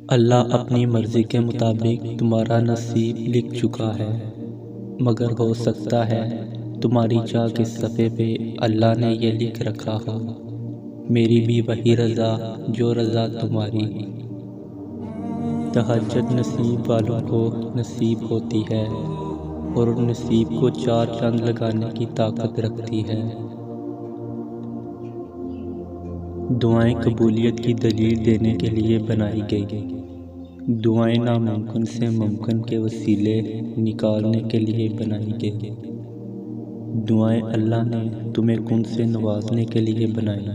اللہ اپنی مرضی کے مطابق تمہارا نصیب لکھ چکا ہے، مگر ہو سکتا ہے تمہاری چاہ کے صفحے پہ اللہ نے یہ لکھ رکھا ہو، میری بھی وہی رضا جو رضا تمہاری۔ تہجد نصیب والوں کو نصیب ہوتی ہے اور ان نصیب کو چار چاند لگانے کی طاقت رکھتی ہے۔ دعائیں قبولیت کی دلیل دینے کے لیے بنائی گئی۔ دعائیں ناممکن سے ممکن کے وسیلے نکالنے کے لیے بنائی گئی۔ دعائیں اللہ نے تمہیں کن سے نوازنے کے لیے بنائی۔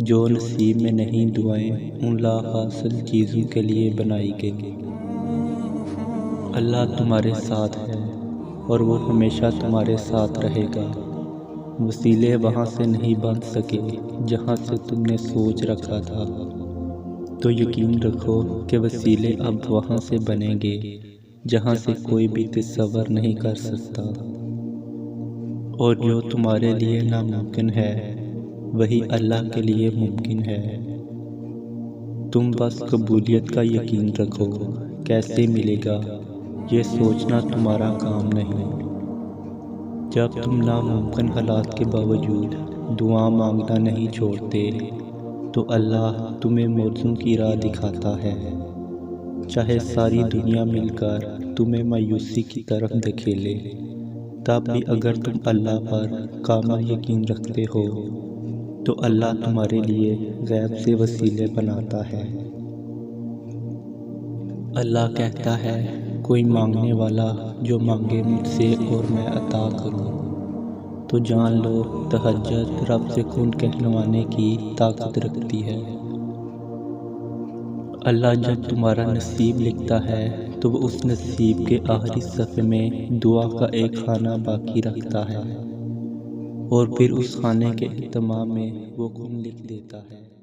جو نصیب میں نہیں، دعائیں ان لا حاصل چیزوں کے لیے بنائی گئی۔ اللہ تمہارے ساتھ ہے اور وہ ہمیشہ تمہارے ساتھ رہے گا۔ وسیلے وہاں سے نہیں بن سکے جہاں سے تم نے سوچ رکھا تھا، تو یقین رکھو کہ وسیلے اب وہاں سے بنیں گے جہاں سے کوئی بھی تصور نہیں کر سکتا۔ اور جو تمہارے لیے ناممکن ہے وہی اللہ کے لیے ممکن ہے۔ تم بس قبولیت کا یقین رکھو، کیسے ملے گا یہ سوچنا تمہارا کام نہیں۔ جب تم ناممکن حالات کے باوجود دعا مانگنا نہیں چھوڑتے تو اللہ تمہیں معجزوں کی راہ دکھاتا ہے۔ چاہے ساری دنیا مل کر تمہیں مایوسی کی طرف دھکیلے، تب بھی اگر تم اللہ پر کامل یقین رکھتے ہو تو اللہ تمہارے لیے غیب سے وسیلے بناتا ہے۔ اللہ کہتا ہے، کوئی مانگنے والا جو مانگے مجھ سے اور میں عطا کروں۔ تو جان لو تہجد رب سے کن کہلوانے کی طاقت رکھتی ہے۔ اللہ جب تمہارا نصیب لکھتا ہے تو وہ اس نصیب کے آخری صفحے میں دعا کا ایک خانہ باقی رکھتا ہے، اور پھر اس خانے کے اہتمام میں وہ کن لکھ دیتا ہے۔